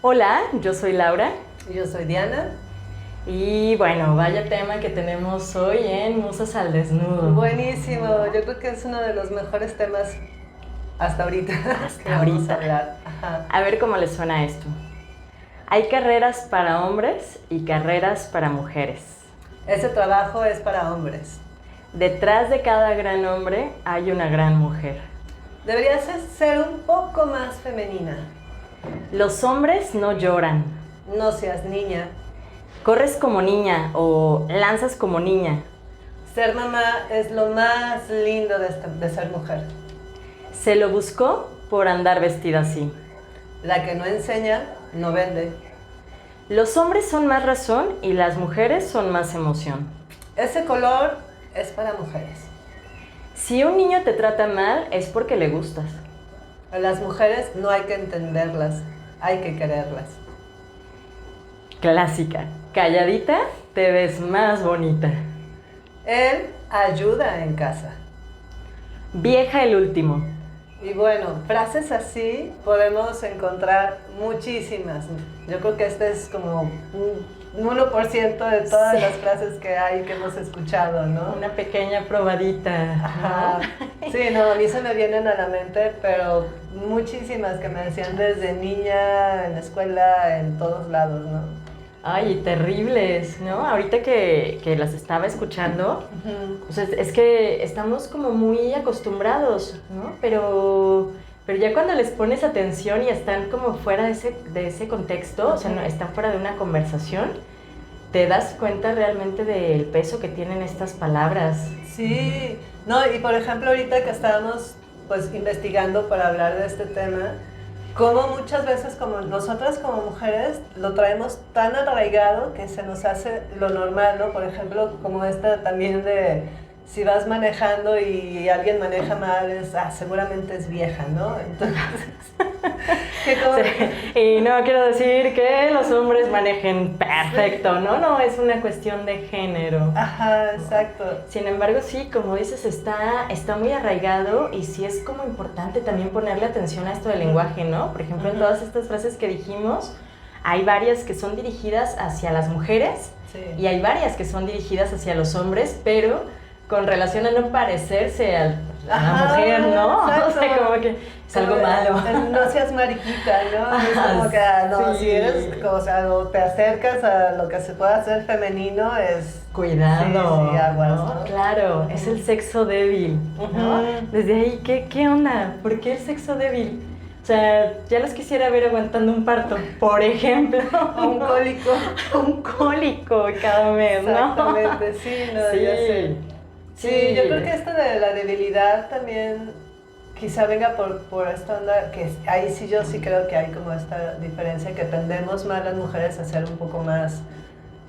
Hola, yo soy Laura Yo soy Diana. y bueno, vaya tema que tenemos hoy en Musas al Desnudo. Buenísimo, yo creo que es uno de los mejores temas hasta ahorita Hasta que vamos ahorita. a hablar. Ajá. A ver cómo les suena esto. Hay carreras para hombres y carreras para mujeres. Ese trabajo es para hombres. Detrás de cada gran hombre hay una gran mujer. Deberías ser un poco más femenina. Los hombres no lloran. No seas niña. Corres como niña o lanzas como niña. Ser mamá es lo más lindo de ser mujer. Se lo buscó por andar vestida así. La que no enseña, no vende. Los hombres son más razón y las mujeres son más emoción. Ese color es para mujeres. Si un niño te trata mal es porque le gustas. A las mujeres no hay que entenderlas, hay que quererlas. Clásica. Calladita te ves más bonita. Él ayuda en casa. Vieja el último. Y bueno, frases así podemos encontrar muchísimas. Yo creo que este es como un 1% de todas las frases que hay que hemos escuchado, ¿no? Una pequeña probadita. Ajá. Sí, no, a mí se me vienen a la mente, pero muchísimas que me decían desde niña, en la escuela, en todos lados, ¿no? Ay, terribles, ¿no? Ahorita que las estaba escuchando, Ujú. o sea, es que estamos como muy acostumbrados, ¿no? Pero ya cuando les pones atención y están como fuera de ese contexto, o sea, no, están fuera de una conversación, te das cuenta realmente del peso que tienen estas palabras. Sí, no, y por ejemplo ahorita que estábamos pues investigando para hablar de este tema, como muchas veces como nosotras como mujeres lo traemos tan arraigado que se nos hace lo normal, ¿no? Por ejemplo, como esta también de si vas manejando y alguien maneja mal, seguramente es vieja, ¿no? Entonces, que como... Sí, y no quiero decir que los hombres manejen perfecto, ¿no? No, es una cuestión de género. Ajá, exacto. Sin embargo, sí, como dices, está muy arraigado y sí es como importante también ponerle atención a esto del lenguaje, ¿no? Por ejemplo, en todas estas frases que dijimos, hay varias que son dirigidas hacia las mujeres y hay varias que son dirigidas hacia los hombres, pero con relación a no parecerse a la mujer, ¿no? Exacto. O sea, como que es algo malo. No seas mariquita, ¿no? Es como que, no, Sí. si eres, o sea, o te acercas a lo que se puede hacer femenino, es... Cuidado, Sí, aguas, ¿no? ¿no? Claro, es el sexo débil, ¿no? Desde ahí, ¿qué onda? ¿Por qué el sexo débil? O sea, ya los quisiera ver aguantando un parto, por ejemplo. O un cólico. Un cólico cada mes, ¿no? Exactamente, sí, no, Sí. ya sé. Sí, yo creo que esto de la debilidad también quizá venga por esta onda, que ahí sí yo sí creo que hay como esta diferencia, que tendemos más las mujeres a ser un poco más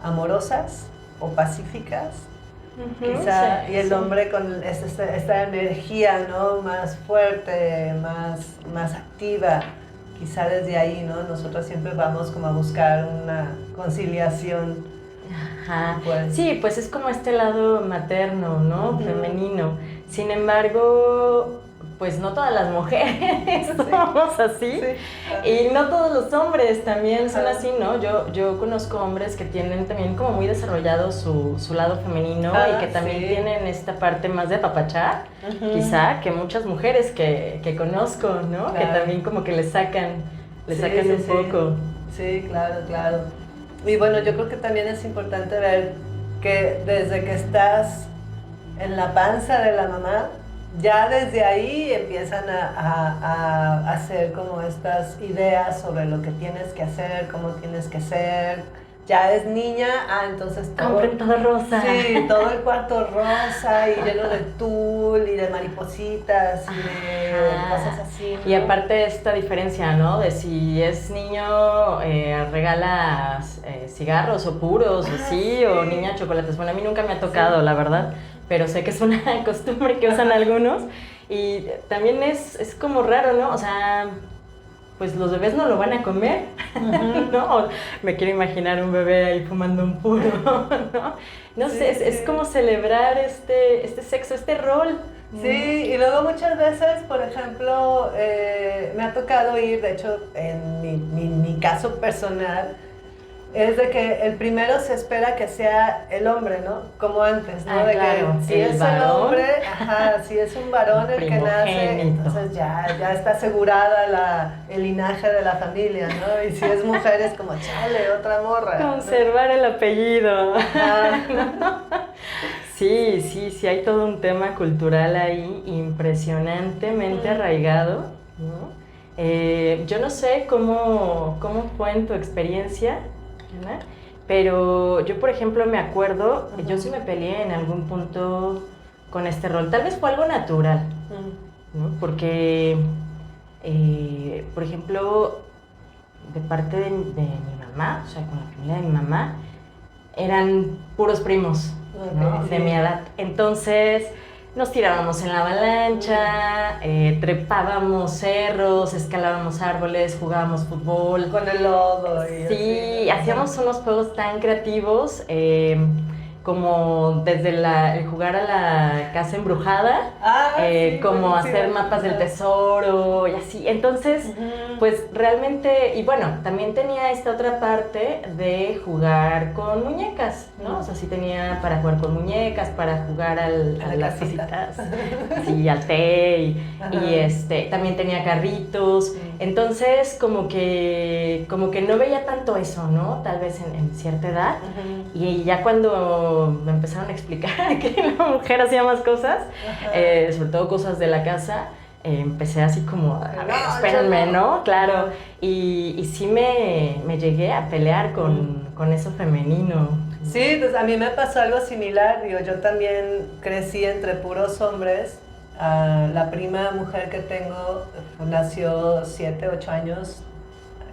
amorosas o pacíficas, quizá, sí, y el sí. hombre con esta energía, ¿no? Más fuerte, más activa, quizá desde ahí, ¿no? Nosotros siempre vamos como a buscar una conciliación. Ajá. Pues. Sí, pues es como este lado materno, ¿no? Ujú. Femenino. Sin embargo, pues no todas las mujeres somos así. Sí. Y no todos los hombres también son Ajá. así, ¿no? Yo conozco hombres que tienen también como muy desarrollado su lado femenino y que también Sí. tienen esta parte más de apapachar, Ujú. quizá, que muchas mujeres que conozco, ¿no? Claro. Que también como que le sacan Sí, un sí. poco. Sí, claro, claro. Y bueno, yo creo que también es importante ver que desde que estás en la panza de la mamá, ya desde ahí empiezan a hacer como estas ideas sobre lo que tienes que hacer, cómo tienes que ser. Ya es niña, entonces todo... Compren todo rosa. Sí, todo el cuarto rosa y lleno de tul y de maripositas y de cosas así, ¿no? Y aparte esta diferencia, ¿no? De si es niño, regalas cigarros o puros o sí, o niña chocolates. Bueno, a mí nunca me ha tocado, la verdad, pero sé que es una costumbre que usan algunos. Y también es como raro, ¿no? O sea, pues los bebés no lo van a comer, ¿no? Me quiero imaginar un bebé ahí fumando un puro, ¿no? No sé, es como celebrar este sexo, este rol, Sí, y luego muchas veces, por ejemplo, me ha tocado ir, de hecho, en mi caso personal, es de que el primero se espera que sea el hombre, ¿no? Como antes, ¿no? De claro, que si es el hombre, si es un varón el que nace, entonces ya está asegurada el linaje de la familia, ¿no? Y si es mujer es como, chale, otra morra. Conservar, ¿no? El apellido. Sí, hay todo un tema cultural ahí impresionantemente arraigado, ¿no? Yo no sé cómo fue en tu experiencia, ¿no? Pero yo, por ejemplo, me acuerdo, yo sí me peleé en algún punto con este rol. Tal vez fue algo natural, ¿no? Porque, por ejemplo, de parte de mi mamá, o sea, con la familia de mi mamá, eran puros primos, ¿no? De mi edad. Entonces nos tirábamos en la avalancha, trepábamos cerros, escalábamos árboles, jugábamos fútbol. Con el lodo. Sí, hacíamos unos juegos tan creativos, como desde el jugar a la casa embrujada, como hacer mapas del tesoro y así. Entonces, pues realmente, y bueno, también tenía esta otra parte de jugar con muñecas, ¿no? O sea, sí tenía para jugar con muñecas, para jugar a las cositas, sí, al té, y también tenía carritos. Entonces, como que no veía tanto eso, ¿no? Tal vez en cierta edad. Y ya cuando me empezaron a explicar que la mujer hacía más cosas, sobre todo cosas de la casa, empecé así como, a ver, espérenme, ¿no? Claro. Y sí me llegué a pelear con eso femenino. Sí, pues a mí me pasó algo similar. Digo, yo también crecí entre puros hombres. La prima mujer que tengo nació 7, 8 años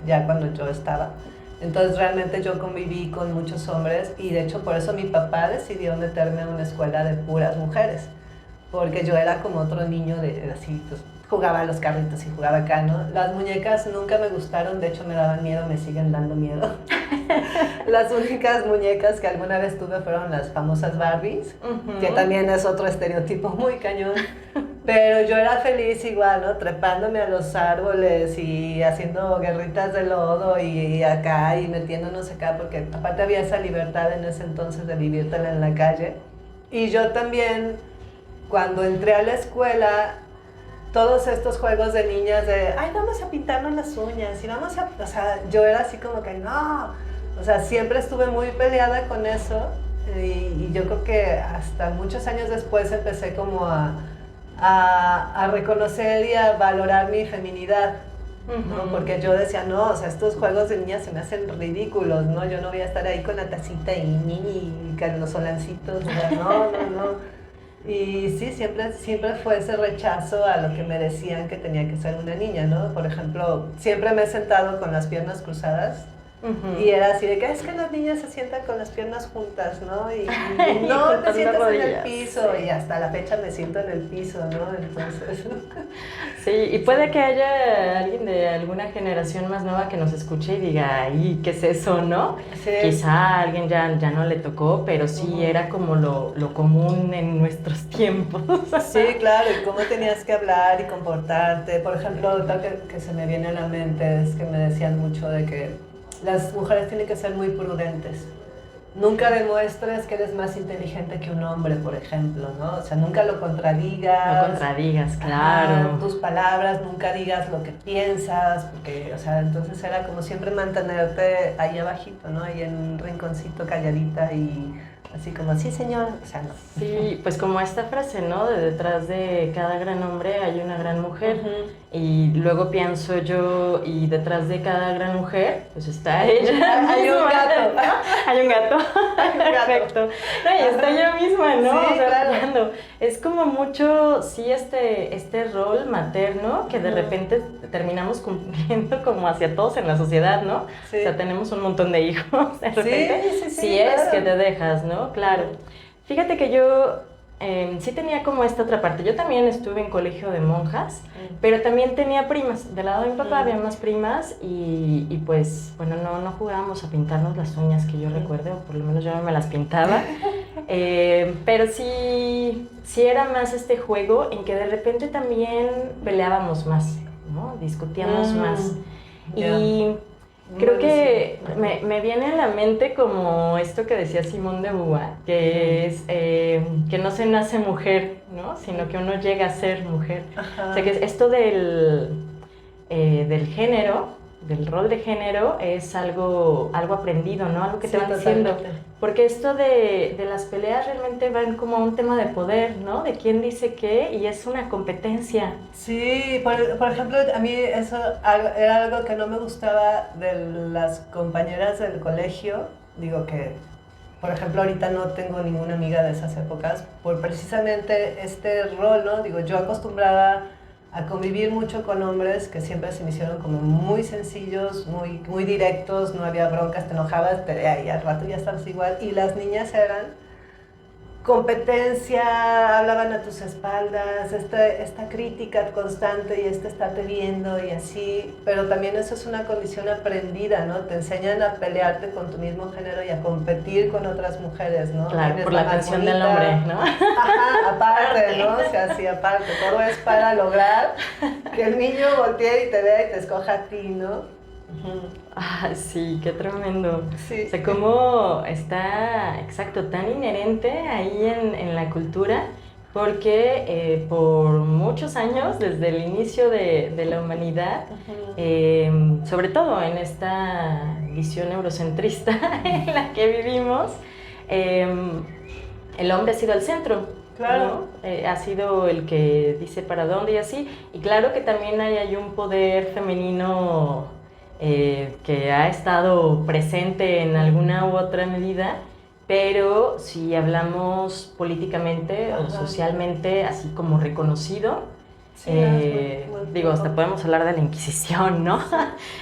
ya cuando yo estaba. Entonces realmente yo conviví con muchos hombres y de hecho por eso mi papá decidió meterme a una escuela de puras mujeres, porque yo era como otro niño así, pues jugaba a los carritos y jugaba acá, ¿no? Las muñecas nunca me gustaron, de hecho me daban miedo, me siguen dando miedo. Las únicas muñecas que alguna vez tuve fueron las famosas Barbies, que también es otro estereotipo muy cañón. Pero yo era feliz igual, ¿no? Trepándome a los árboles y haciendo guerritas de lodo y acá y metiéndonos acá, porque aparte había esa libertad en ese entonces de vivírtela en la calle. Y yo también, cuando entré a la escuela, todos estos juegos de niñas de, ay, vamos a pintarnos las uñas y vamos a... O sea, yo era así como que no. O sea, siempre estuve muy peleada con eso y yo creo que hasta muchos años después empecé como a reconocer y a valorar mi feminidad, ¿no? Porque yo decía, no, o sea, estos juegos de niñas se me hacen ridículos, ¿no? Yo no voy a estar ahí con la tacita y con los solancitos, no. Y sí, siempre fue ese rechazo a lo que me decían que tenía que ser una niña, ¿no? Por ejemplo, siempre me he sentado con las piernas cruzadas. Y era así de que es que las niñas se sientan con las piernas juntas, ¿no? Y no te sientas en el piso, sí. Y hasta la fecha me siento en el piso, ¿no? Entonces... Sí, y puede que haya alguien de alguna generación más nueva que nos escuche y diga, ay, ¿qué es eso, no? Sí. Quizá a alguien ya no le tocó, pero sí era como lo común en nuestros tiempos. Sí, claro, y cómo tenías que hablar y comportarte. Por ejemplo, lo que se me viene a la mente es que me decían mucho de que las mujeres tienen que ser muy prudentes. Nunca demuestres que eres más inteligente que un hombre, por ejemplo, ¿no? O sea, nunca lo contradigas. No contradigas, claro. Tus palabras, nunca digas lo que piensas, porque, o sea, entonces era como siempre mantenerte ahí abajito, ¿no? Ahí en un rinconcito calladita y así como, sí, señor, o sea, no. Sí, pues como esta frase, ¿no? De detrás de cada gran hombre hay una gran mujer. Y luego pienso yo, y detrás de cada gran mujer, pues está ella. Hay un gato. Hay un gato. Perfecto. No, y está ella misma, ¿no? Sí, o sea, claro. Hablando. Es como mucho, sí, este rol materno que de repente terminamos cumpliendo como hacia todos en la sociedad, ¿no? Sí. O sea, tenemos un montón de hijos de repente. Sí, si es claro. que te dejas, ¿no? Claro. Fíjate que yo sí tenía como esta otra parte. Yo también estuve en colegio de monjas, pero también tenía primas. Del lado de mi papá había más primas y pues, bueno, no jugábamos a pintarnos las uñas que yo recuerde, o por lo menos yo no me las pintaba. Pero sí era más este juego en que de repente también peleábamos más, ¿no? Discutíamos más. Y creo que me viene a la mente como esto que decía Simone de Beauvoir, que es que no se nace mujer, ¿no? Sino que uno llega a ser mujer. O sea, que esto del género, del rol de género, es algo aprendido, ¿no? Algo que te van diciendo. Porque esto de las peleas realmente van como a un tema de poder, ¿no? De quién dice qué, y es una competencia. Sí, por ejemplo, a mí eso era algo que no me gustaba de las compañeras del colegio. Digo que, por ejemplo, ahorita no tengo ninguna amiga de esas épocas, por precisamente este rol, ¿no? Digo, yo acostumbrada a convivir mucho con hombres que siempre se me hicieron como muy sencillos, muy directos, no había broncas, te enojabas, y al rato ya estabas igual. Y las niñas eran competencia, hablaban a tus espaldas, esta crítica constante y estarte viendo y así, pero también eso es una condición aprendida, ¿no? Te enseñan a pelearte con tu mismo género y a competir con otras mujeres, ¿no? Claro, por la atención del hombre, ¿no? Ajá, aparte, ¿no? O sea, sí, aparte, todo es para lograr que el niño voltee y te vea y te escoja a ti, ¿no? Ah, sí, qué tremendo. Sí. O sea, cómo está, exacto, tan inherente ahí en la cultura, porque por muchos años, desde el inicio de la humanidad, sobre todo en esta visión eurocentrista en la que vivimos, el hombre ha sido el centro. Claro. ¿No? Ha sido el que dice para dónde y así. Y claro que también hay un poder femenino que ha estado presente en alguna u otra medida, pero si hablamos políticamente o socialmente, así como reconocido, Sí, digo, hasta podemos hablar de la Inquisición, ¿no?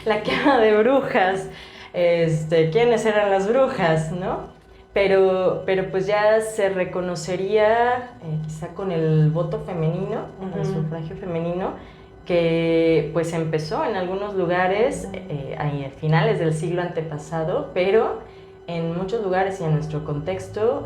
La quema de brujas, quiénes eran las brujas, ¿no? Pero pues ya se reconocería, quizá con el voto femenino, el sufragio femenino, que pues empezó en algunos lugares a finales del siglo antepasado, pero en muchos lugares y en nuestro contexto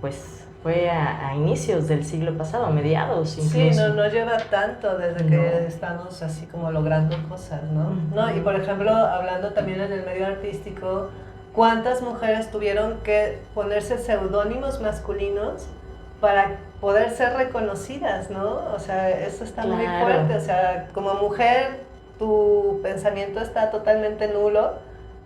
pues fue a inicios del siglo pasado, a mediados incluso. Sí, no lleva tanto desde que estamos así como logrando cosas, ¿no? ¿No? Y por ejemplo, hablando también en el medio artístico, ¿cuántas mujeres tuvieron que ponerse seudónimos masculinos para poder ser reconocidas, ¿no? O sea, eso está muy fuerte. O sea, como mujer, tu pensamiento está totalmente nulo,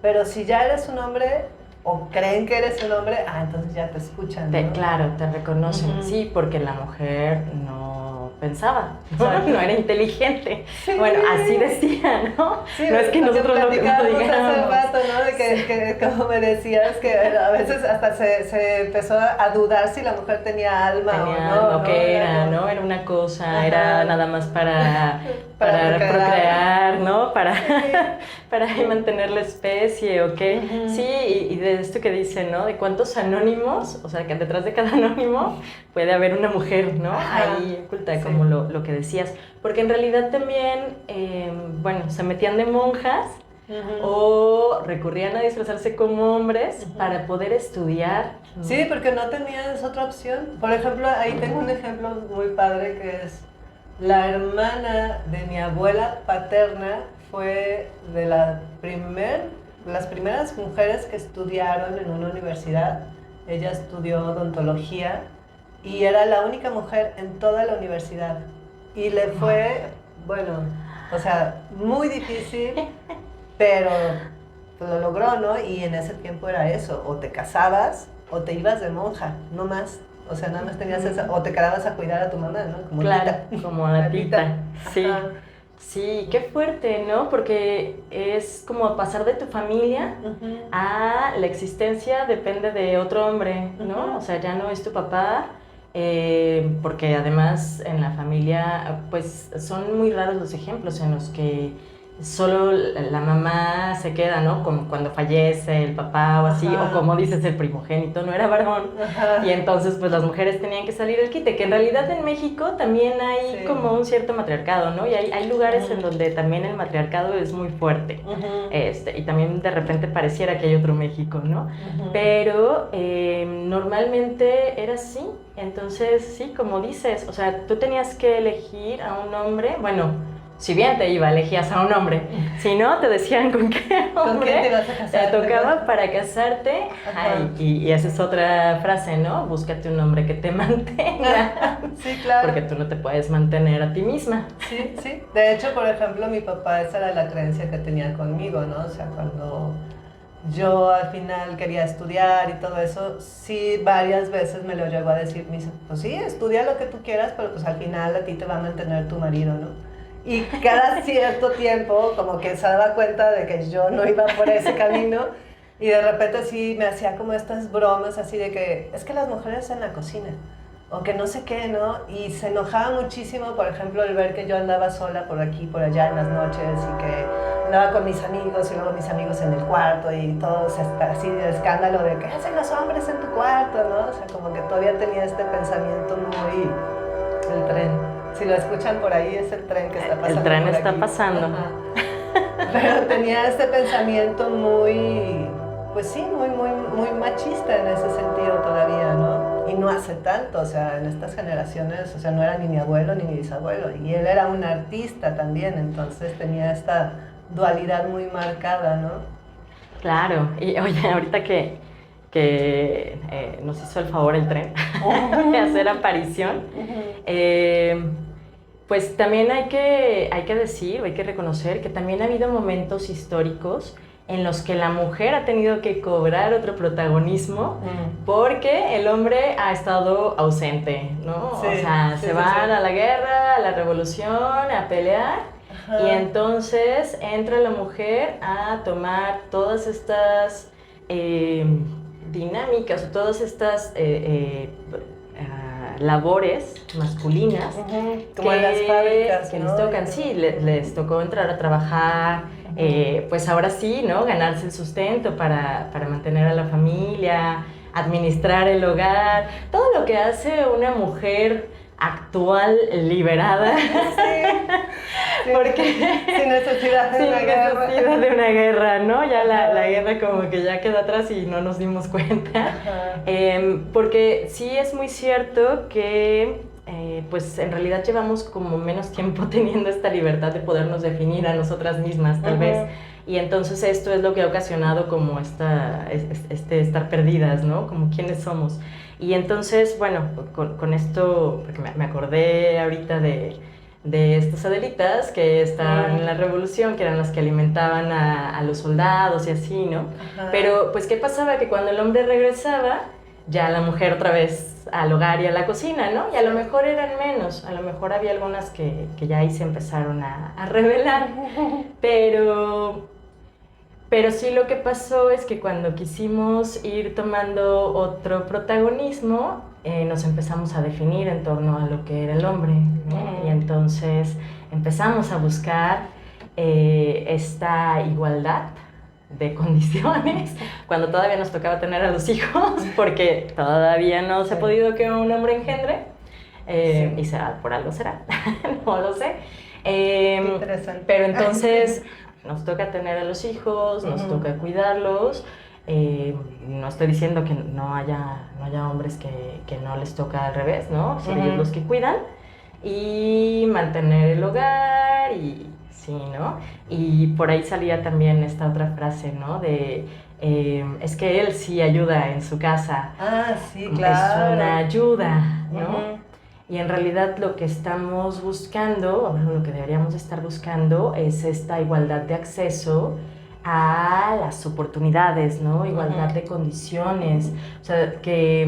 pero si ya eres un hombre o creen que eres un hombre, entonces ya te escuchan, ¿no? Claro, te reconocen. Sí, porque la mujer no pensaba, no era inteligente. Sí. Bueno, así decía, ¿no? Sí, no es que nosotros lo digamos. Hace rato, ¿no? De que como me decías, que a veces hasta se empezó a dudar si la mujer tenía alma o no. No, que era, ¿no? Era una cosa, era nada más para procrear, ¿no? Para mantener la especie, ¿o qué? Sí, y de esto que dice, ¿no? De cuántos anónimos, o sea, que detrás de cada anónimo puede haber una mujer, ¿no? Ahí oculta, como lo que decías. Porque en realidad también, bueno, se metían de monjas o recurrían a disfrazarse como hombres para poder estudiar. Sí, porque no tenías otra opción. Por ejemplo, ahí tengo un ejemplo muy padre que es la hermana de mi abuela paterna fue de las primeras mujeres que estudiaron en una universidad. Ella estudió odontología y era la única mujer en toda la universidad. Y le fue, bueno, o sea, muy difícil, pero lo logró, ¿no? Y en ese tiempo era eso, o te casabas o te ibas de monja, no más. O sea, nada más tenías esa, o te quedabas a cuidar a tu mamá, ¿no? Como claro, tita. Como la tita. Sí. Ajá. Sí, qué fuerte, ¿no? Porque es como pasar de tu familia a la existencia depende de otro hombre, ¿no? O sea, ya no es tu papá, porque además en la familia, pues son muy raros los ejemplos en los que solo la mamá se queda, ¿no? Como cuando fallece el papá o así, o como dices, el primogénito no era varón. Y entonces pues las mujeres tenían que salir del quite, que en realidad en México también hay como un cierto matriarcado, ¿no? Y hay lugares en donde también el matriarcado es muy fuerte. Y también de repente pareciera que hay otro México, ¿no? Pero normalmente era así. Entonces, sí, como dices, o sea, tú tenías que elegir a un hombre, bueno, si bien te iba, elegías a un hombre. Si no, te decían con qué hombre ¿Con quién te vas a casar, te tocaba ¿verdad? para casarte. Ay, y esa es otra frase, ¿no? Búscate un hombre que te mantenga. Sí, claro. Porque tú no te puedes mantener a ti misma. Sí, sí. De hecho, por ejemplo, mi papá, esa era la creencia que tenía conmigo, ¿no? O sea, cuando yo al final quería estudiar y todo eso, sí, varias veces me lo llegó a decir, me dice, pues sí, estudia lo que tú quieras, pero pues al final a ti te va a mantener tu marido, ¿no? Y cada cierto tiempo como que se daba cuenta de que yo no iba por ese camino y de repente sí me hacía como estas bromas así de que es que las mujeres en la cocina o que no sé qué, ¿no? Y se enojaba muchísimo, por ejemplo, el ver que yo andaba sola por aquí, por allá en las noches y que andaba con mis amigos y luego mis amigos en el cuarto y todo así de escándalo de ¿qué hacen los hombres en tu cuarto, no? O sea, como que todavía tenía este pensamiento muy... el tren. Si lo escuchan por ahí, es el tren que está pasando. El tren por está aquí. pasando. Ajá. Pero tenía este pensamiento muy, pues sí, muy machista en ese sentido todavía, ¿no? Y no hace tanto, o sea, en estas generaciones, o sea, no era ni mi abuelo ni mi bisabuelo. Y él era un artista también, entonces tenía esta dualidad muy marcada, ¿no? Claro. Y oye, ahorita que nos hizo el favor el tren de hacer aparición, pues también hay que decir, hay que reconocer que también ha habido momentos históricos en los que la mujer ha tenido que cobrar otro protagonismo porque el hombre ha estado ausente, ¿no? Sí, o sea, sí, se sí, van sí. a la guerra, a la revolución, a pelear, y entonces entra la mujer a tomar todas estas dinámicas o todas estas labores masculinas Como en las fábricas, que ¿no? les tocan, sí, les tocó entrar a trabajar, pues ahora sí, ¿no? Ganarse el sustento para mantener a la familia, administrar el hogar, todo lo que hace una mujer actual liberada. Sí, porque sin necesidad de una guerra. Sin necesidad de una guerra, ¿no? Ya la guerra como que ya quedó atrás y no nos dimos cuenta. Porque sí es muy cierto que pues en realidad llevamos como menos tiempo teniendo esta libertad de podernos definir a nosotras mismas, tal vez. Y entonces esto es lo que ha ocasionado como estar perdidas, ¿no? Como quiénes somos. Y entonces, bueno, con esto, porque me acordé ahorita de estas Adelitas que estaban en la revolución, que eran las que alimentaban a los soldados y así, ¿no? Pero, pues, ¿qué pasaba? Que cuando el hombre regresaba, ya la mujer otra vez al hogar y a la cocina, ¿no? Y a lo mejor eran menos, a lo mejor había algunas que ya ahí se empezaron a rebelar, pero sí lo que pasó es que cuando quisimos ir tomando otro protagonismo, nos empezamos a definir en torno a lo que era el hombre, ¿no? Y entonces empezamos a buscar esta igualdad de condiciones cuando todavía nos tocaba tener a los hijos, porque todavía no se ha podido que un hombre engendre, y será, por algo será, no lo sé. Interesante. Pero entonces nos toca tener a los hijos, nos toca cuidarlos. No estoy diciendo que no haya hombres que no les toca al revés, ¿no? Ser ellos los que cuidan y mantener el hogar y sí, ¿no? Y por ahí salía también esta otra frase, ¿no? De es que él sí ayuda en su casa. Ah, sí, claro. Es una ayuda, ¿no? Y en realidad lo que estamos buscando, o lo que deberíamos estar buscando, es esta igualdad de acceso a las oportunidades, ¿no? Igualdad de condiciones. O sea, que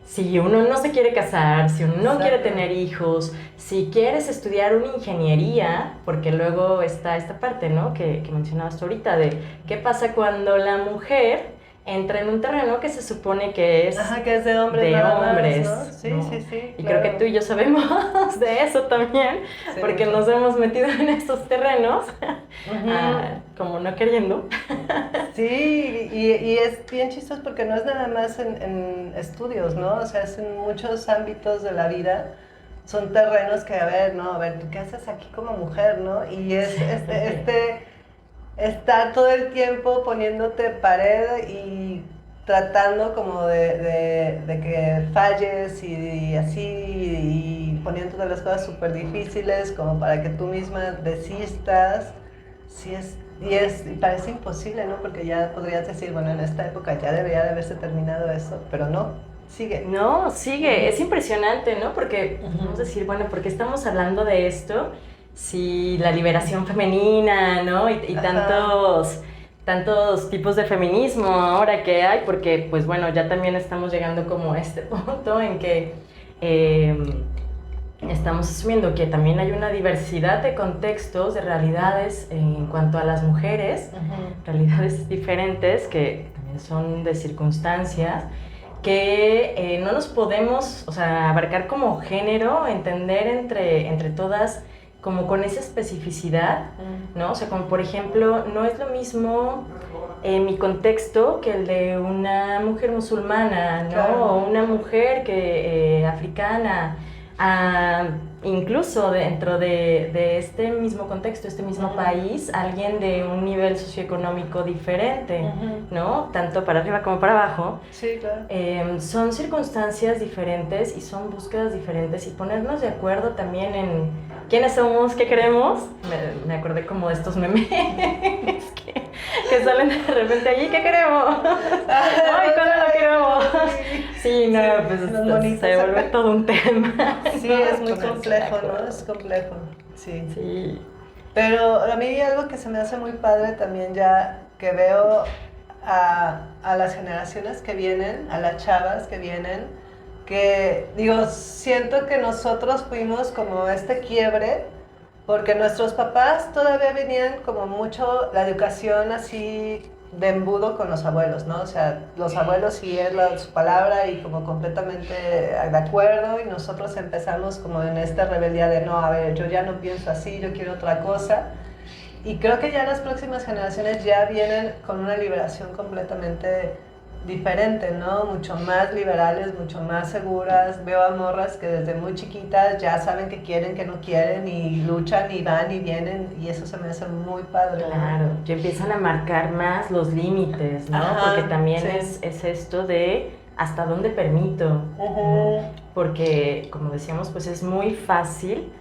si uno no se quiere casar, si uno no quiere tener hijos, si quieres estudiar una ingeniería, porque luego está esta parte, ¿no? Que mencionabas tú ahorita, de qué pasa cuando la mujer entra en un terreno que se supone que es que es de hombres, nada hombres, más, ¿no? Sí, ¿no? sí, sí. Y claro. creo que tú y yo sabemos de eso también, Sí, porque mucho. nos hemos metido en estos terrenos, Ujú. como no queriendo. Sí, y es bien chistoso porque no es nada más en estudios, ¿no? O sea, es en muchos ámbitos de la vida. Son terrenos que, a ver, ¿tú qué haces aquí como mujer, no? Y es estar todo el tiempo poniéndote pared y tratando como de que falles y así, y poniéndote las cosas súper difíciles como para que tú misma desistas. Sí y parece imposible, ¿no? Porque ya podrías decir, bueno, en esta época ya debería de haberse terminado eso, pero no, sigue. No, sigue, es Ujú. impresionante, ¿no? Porque vamos a decir, bueno, ¿por qué estamos hablando de esto? Si la liberación femenina, ¿no? Y Ajá. tantos tipos de feminismo ahora que hay, porque pues bueno, ya también estamos llegando como a este punto en que estamos asumiendo que también hay una diversidad de contextos, de realidades en cuanto a las mujeres, realidades diferentes que también son de circunstancias que no nos podemos, o sea, abarcar como género, entender entre todas como con esa especificidad, ¿no? O sea, como por ejemplo, no es lo mismo mi contexto que el de una mujer musulmana, ¿no? Claro. O una mujer que africana, incluso dentro de este mismo contexto, este mismo país, alguien de un nivel socioeconómico diferente, ¿no? Tanto para arriba como para abajo. Sí, claro. Son circunstancias diferentes y son búsquedas diferentes y ponernos de acuerdo también en quiénes somos, qué queremos. Me acordé como de estos memes que salen de repente allí, ¿qué queremos? Ay, ¿cuándo lo queremos? Sí, no, pues se vuelve todo un tema. Sí, ¿no? es muy Ponerse complejo, de acuerdo. ¿no? Es complejo, sí. Sí. Pero a mí algo que se me hace muy padre también ya que veo a las generaciones que vienen, a las chavas que vienen, que digo, siento que nosotros fuimos como este quiebre, porque nuestros papás todavía venían como mucho la educación así de embudo con los abuelos, ¿no? O sea, los abuelos sí es su palabra y como completamente de acuerdo, y nosotros empezamos como en esta rebeldía de no, a ver, yo ya no pienso así, yo quiero otra cosa. Y creo que ya las próximas generaciones ya vienen con una liberación completamente diferente, ¿no? Mucho más liberales, mucho más seguras. Veo a morras que desde muy chiquitas ya saben que quieren, que no quieren, y luchan y van y vienen, y eso se me hace muy padre. Claro, ya empiezan a marcar más los límites, ¿no? Ajá, porque también sí. es esto de hasta dónde permito, ¿no? Porque, como decíamos, pues es muy fácil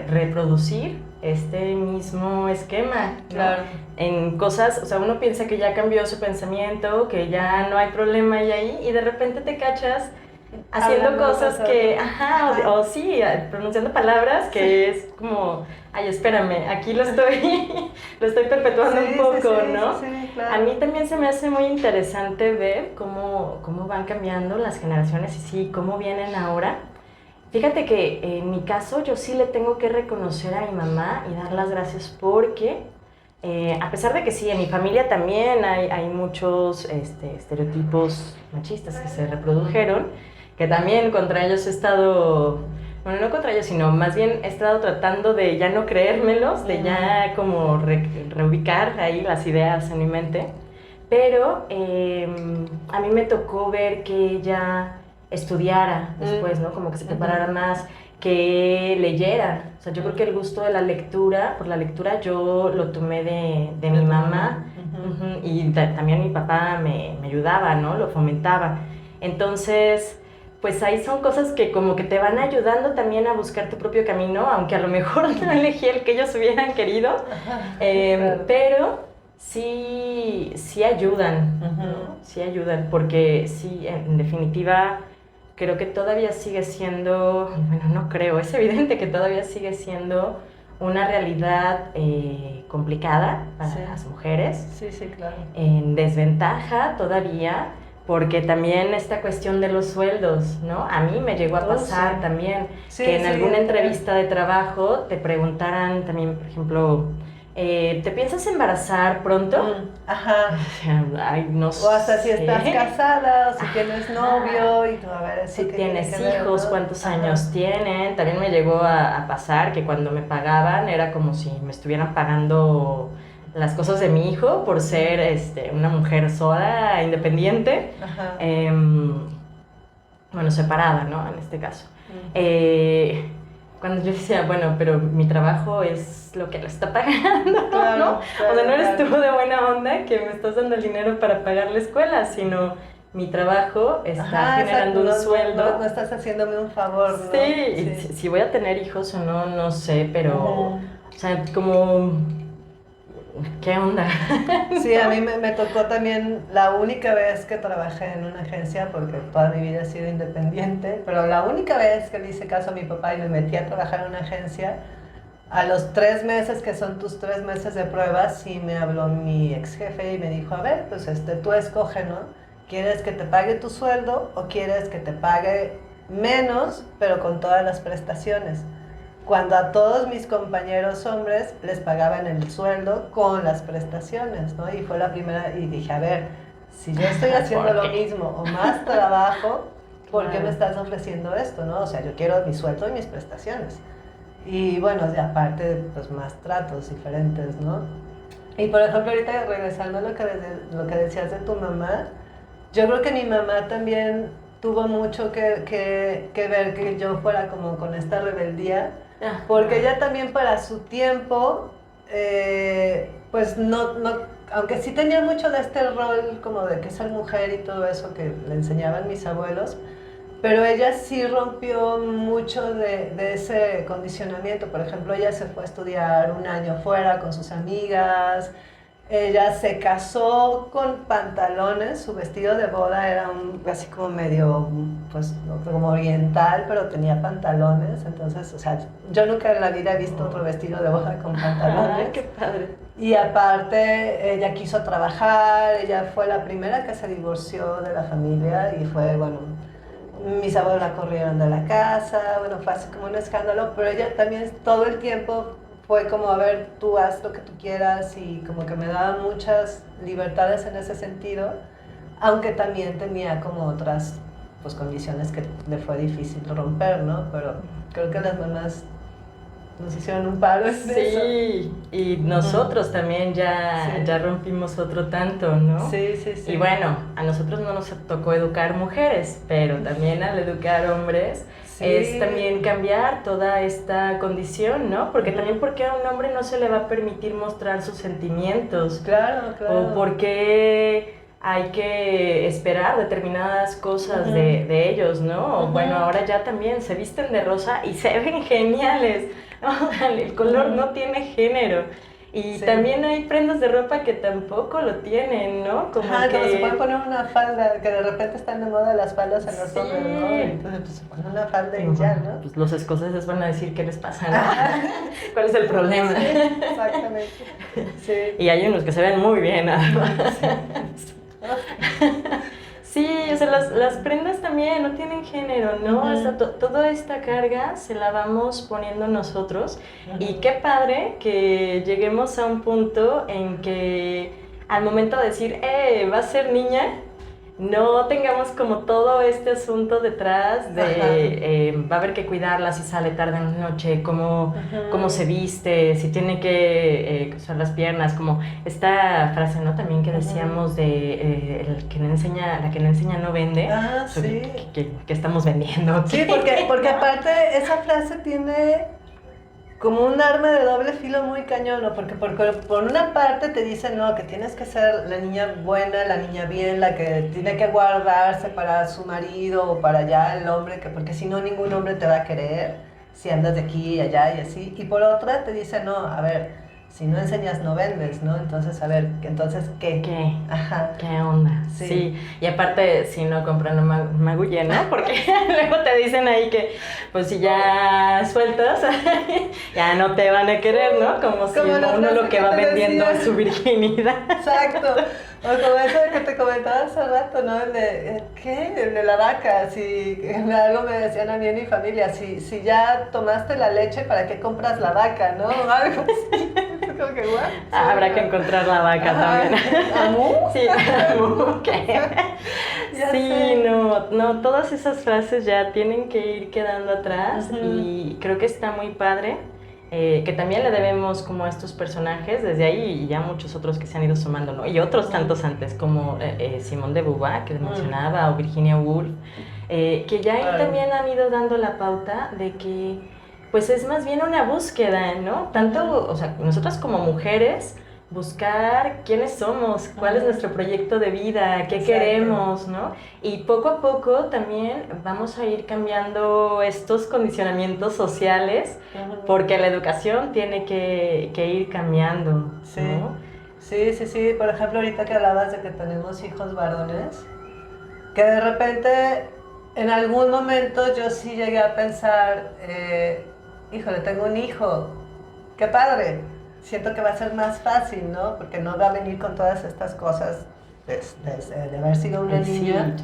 reproducir este mismo esquema, ¿no? Claro. En cosas, o sea, uno piensa que ya cambió su pensamiento, que ya no hay problema ahí, y de repente te cachas haciendo Hablando cosas cosas. que, Ajá. o sí, pronunciando palabras que es como, ay, espérame, aquí lo estoy perpetuando Sí, un poco, sí, sí, ¿no? sí, claro. A mí también se me hace muy interesante ver cómo van cambiando las generaciones y sí, cómo vienen ahora. Fíjate que en mi caso yo sí le tengo que reconocer a mi mamá y dar las gracias porque, a pesar de que sí, en mi familia también hay muchos estereotipos machistas que se reprodujeron, que también contra ellos he estado, bueno, no contra ellos, sino más bien he estado tratando de ya no creérmelos, de ya como reubicar ahí las ideas en mi mente, pero a mí me tocó ver que ella estudiara después, ¿no? Como que se preparara más, que leyera. O sea, yo creo que el gusto de la lectura, por la lectura yo lo tomé de mi mamá, y también mi papá me ayudaba, ¿no? Lo fomentaba. Entonces, pues ahí son cosas que como que te van ayudando también a buscar tu propio camino, aunque a lo mejor no elegí el que ellos hubieran querido, Claro. pero sí ayudan, ¿no? Sí ayudan, porque sí, en definitiva, creo que todavía sigue siendo, bueno, no creo, es evidente que todavía sigue siendo una realidad complicada para Sí. las mujeres, Sí, sí, claro. en desventaja todavía, porque también esta cuestión de los sueldos, ¿no? A mí me llegó a pasar Sí. también Sí, que en sí, alguna yo entrevista de trabajo te preguntaran también, por ejemplo, ¿te piensas embarazar pronto? Ajá. Ay, no O hasta sé. si estás casada, o si tienes novio, y tú a ver eso Si qué tiene tienes que ver, hijos, ¿no? cuántos Ajá. años tienen. También me llegó a pasar que cuando me pagaban era como si me estuvieran pagando las cosas de mi hijo por ser una mujer sola, independiente, Ajá. bueno, separada, ¿no? En este caso. Mm. Cuando yo decía, bueno, pero mi trabajo es lo que lo está pagando, Claro, ¿no? claro, O sea, no eres claro. tú de buena onda que me estás dando el dinero para pagar la escuela, sino mi trabajo está Ajá, exacto, generando un no, sueldo. no estás haciéndome un favor, ¿no? Sí, si voy a tener hijos o no, no sé, pero, Ujú. o sea, como, ¿qué onda? Sí, a ¿No? mí me tocó también la única vez que trabajé en una agencia, porque toda mi vida he sido independiente, pero la única vez que le hice caso a mi papá y me metí a trabajar en una agencia, a los 3 meses, que son tus 3 meses de prueba, sí me habló mi ex jefe y me dijo, a ver, pues tú escoge, ¿no? ¿Quieres que te pague tu sueldo o quieres que te pague menos, pero con todas las prestaciones? Cuando a todos mis compañeros hombres les pagaban el sueldo con las prestaciones, ¿no? Y fue la primera, y dije, a ver, si yo estoy haciendo ¿Por lo qué? mismo o más trabajo, ¿por qué me Claro. estás ofreciendo esto, no? O sea, yo quiero mi sueldo y mis prestaciones. Y bueno, y aparte, pues más tratos diferentes, ¿no? Y por ejemplo, ahorita regresando a lo que decías de tu mamá, yo creo que mi mamá también tuvo mucho que ver que yo fuera como con esta rebeldía, porque Ajá. ella también para su tiempo, pues aunque sí tenía mucho de este rol como de que ser mujer y todo eso que le enseñaban mis abuelos, pero ella sí rompió mucho de ese condicionamiento. Por ejemplo, ella se fue a estudiar un año fuera con sus amigas. Ella se casó con pantalones, su vestido de boda era así como medio, pues, como oriental, pero tenía pantalones. Entonces, o sea, yo nunca en la vida he visto otro vestido de boda con Ay, pantalones. qué padre. Y aparte, ella quiso trabajar, ella fue la primera que se divorció de la familia y fue, bueno, mis abuelos la corrieron de la casa, bueno, fue así como un escándalo, pero ella también todo el tiempo fue como, a ver, tú haz lo que tú quieras y como que me daba muchas libertades en ese sentido, aunque también tenía como otras pues condiciones que le fue difícil romper, ¿no? Pero creo que las mamás nos hicieron un paro en eso. Sí, y nosotros también Sí. ya rompimos otro tanto, ¿no? Sí, sí, sí. Y bueno, a nosotros no nos tocó educar mujeres, pero también al educar hombres Sí. es también cambiar toda esta condición, ¿no? Porque también porque a un hombre no se le va a permitir mostrar sus sentimientos, Claro, claro. o porque hay que esperar determinadas cosas de ellos, ¿no? O bueno, ahora ya también se visten de rosa y se ven geniales, ¿no? El color no tiene género. Y Sí. también hay prendas de ropa que tampoco lo tienen, ¿no? Como Ajá, que... como se pueden poner una falda, que de repente están de moda las faldas en los Sí. hombres, ¿no? Y entonces pues, se ponen una falda y ya, ¿no? Pues los escoceses van a decir qué les pasa, ¿no? ¿Cuál es el problema? Sí, exactamente. Sí. Y hay unos que se ven muy bien, además. Sí, o sea, las prendas también no tienen género, ¿no? O sea, toda esta carga se la vamos poniendo nosotros. Y qué padre que lleguemos a un punto en que al momento de decir, va a ser niña, no tengamos como todo este asunto detrás de va a haber que cuidarla si sale tarde en la noche, cómo se viste, si tiene que cruzar las piernas, como esta frase, ¿no? También que decíamos de el que no enseña, la que no enseña no vende. Ah, sí. Que estamos vendiendo. Sí, porque aparte esa frase tiene como un arma de doble filo muy cañón, ¿no? Porque por una parte te dicen, no, que tienes que ser la niña buena, la niña bien, la que tiene que guardarse para su marido o para allá el hombre, porque si no ningún hombre te va a querer si andas de aquí y allá y así. Y por otra te dicen, no, a ver, si no enseñas no vendes, ¿no? Entonces, a ver, entonces, ¿qué? ¿Qué? Ajá. ¿Qué onda? Sí. Y aparte, si no compran, no magullen, ¿no? Porque luego te dicen ahí que, pues si ya sueltas, ya no te van a querer, ¿no? Como si uno lo que va vendiendo es su virginidad. Exacto. O como eso que te comentaba hace rato, ¿no? El de, ¿qué? El de la vaca. Si algo me decían a mí en mi familia, si ya tomaste la leche, ¿para qué compras la vaca, no? Algo así. Como que, ¿what? Habrá que encontrar la vaca también. ¿Amú? Sí, amú, ¿qué? Ya Sí, sé. no, todas esas frases ya tienen que ir quedando atrás y creo que está muy padre, que también le debemos como a estos personajes desde ahí y ya muchos otros que se han ido sumando, ¿no? Y otros tantos antes como Simone de Beauvoir, que mencionaba, o Virginia Woolf, que ya ahí también han ido dando la pauta de que pues es más bien una búsqueda, ¿no? Tanto, o sea, nosotras como mujeres buscar quiénes somos, cuál es nuestro proyecto de vida, qué queremos, ¿no? Y poco a poco también vamos a ir cambiando estos condicionamientos sociales porque la educación tiene que ir cambiando, Sí. ¿no? Sí. Por ejemplo, ahorita que hablabas de que tenemos hijos varones, que de repente en algún momento yo sí llegué a pensar, híjole, tengo un hijo, qué padre, siento que va a ser más fácil, ¿no? Porque no va a venir con todas estas cosas de haber sido una niña,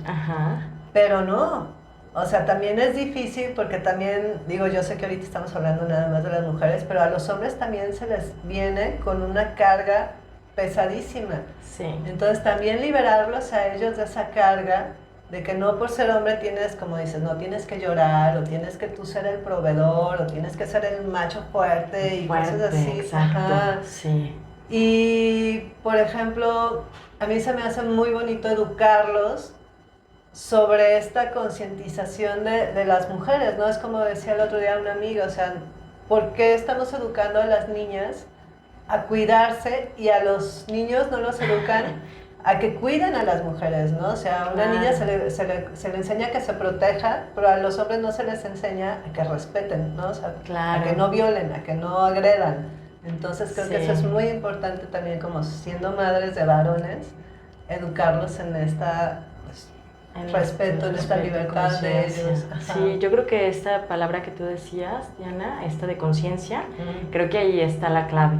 pero no. O sea, también es difícil porque también, digo, yo sé que ahorita estamos hablando nada más de las mujeres, pero a los hombres también se les viene con una carga pesadísima. Sí. Entonces también liberarlos a ellos de esa carga, de que no por ser hombre tienes, como dices, no tienes que llorar, o tienes que tú ser el proveedor, o tienes que ser el macho fuerte y cosas así. Exacto, sí. Y, por ejemplo, a mí se me hace muy bonito educarlos sobre esta concientización de las mujeres, ¿no? Es como decía el otro día un amigo, o sea, ¿por qué estamos educando a las niñas a cuidarse y a los niños no los educan a que cuiden a las mujeres, ¿no? O sea, a una niña se le enseña a que se proteja, pero a los hombres no se les enseña a que respeten, ¿no? O sea, a que no violen, a que no agredan. Entonces creo que eso es muy importante también, como siendo madres de varones, educarlos en esta respeto, en esta libertad de ellos. Sí, yo creo que esta palabra que tú decías, Diana, esta de conciencia, creo que ahí está la clave,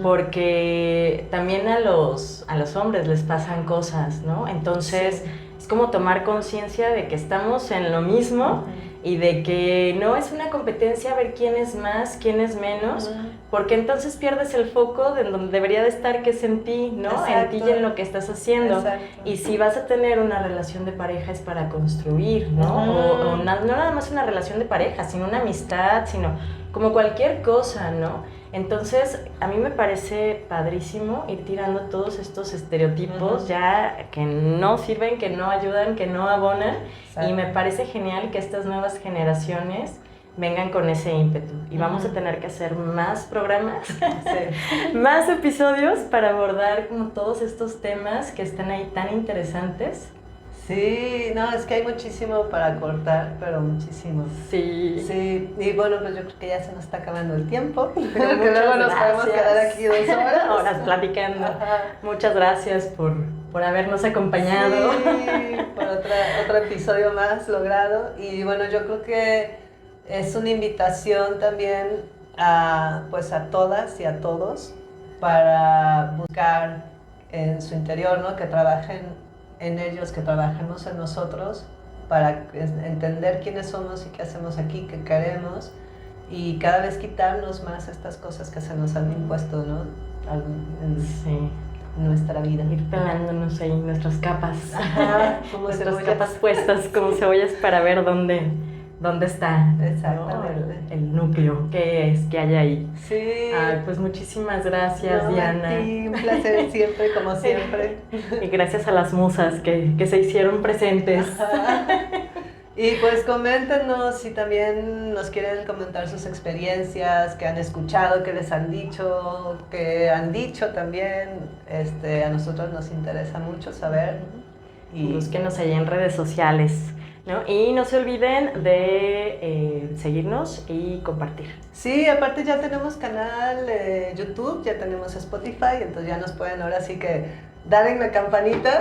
porque también a los hombres les pasan cosas, ¿no? Entonces es como tomar conciencia de que estamos en lo mismo y de que no es una competencia a ver quién es más, quién es menos, porque entonces pierdes el foco de donde debería de estar, que es en ti, ¿no? Exacto. En ti y en lo que estás haciendo. Exacto. Y si vas a tener una relación de pareja es para construir, ¿no? O no nada más una relación de pareja, sino una amistad, sino como cualquier cosa, ¿no? Entonces, a mí me parece padrísimo ir tirando todos estos estereotipos ya que no sirven, que no ayudan, que no abonan. Exacto. Y me parece genial que estas nuevas generaciones vengan con ese ímpetu. Y vamos a tener que hacer más programas, más episodios para abordar como todos estos temas que están ahí tan interesantes. Sí, no, es que hay muchísimo para cortar, pero muchísimo. Sí. Sí, y bueno, pues yo creo que ya se nos está acabando el tiempo. Porque luego nos podemos quedar aquí 2 horas. Horas platicando. Muchas gracias por habernos acompañado. Sí, por otro episodio más logrado. Y bueno, yo creo que es una invitación también a todas y a todos para buscar en su interior, ¿no? Que trabajen en ellos, que trabajemos en nosotros para entender quiénes somos y qué hacemos aquí, qué queremos, y cada vez quitarnos más estas cosas que se nos han impuesto, ¿no? En nuestra vida. Ir pelándonos ahí nuestras capas. Como nuestras capas puestas como cebollas para ver dónde está, exactamente, ¿no? El núcleo, qué hay ahí. Sí. Ay, pues muchísimas gracias, Diana. Sí, un placer siempre, como siempre. Y gracias a las musas que se hicieron presentes. Y pues coméntenos si también nos quieren comentar sus experiencias, que han escuchado, que les han dicho, que han dicho también. A nosotros nos interesa mucho saber. Y búsquenos allá en redes sociales, ¿no? Y no se olviden de seguirnos y compartir. Sí, aparte ya tenemos canal de YouTube, ya tenemos Spotify, entonces ya nos pueden ahora sí que dar en la campanita.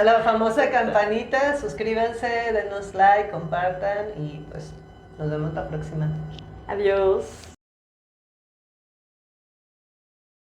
la famosa campanita, suscríbanse, denos like, compartan y pues nos vemos la próxima. Adiós.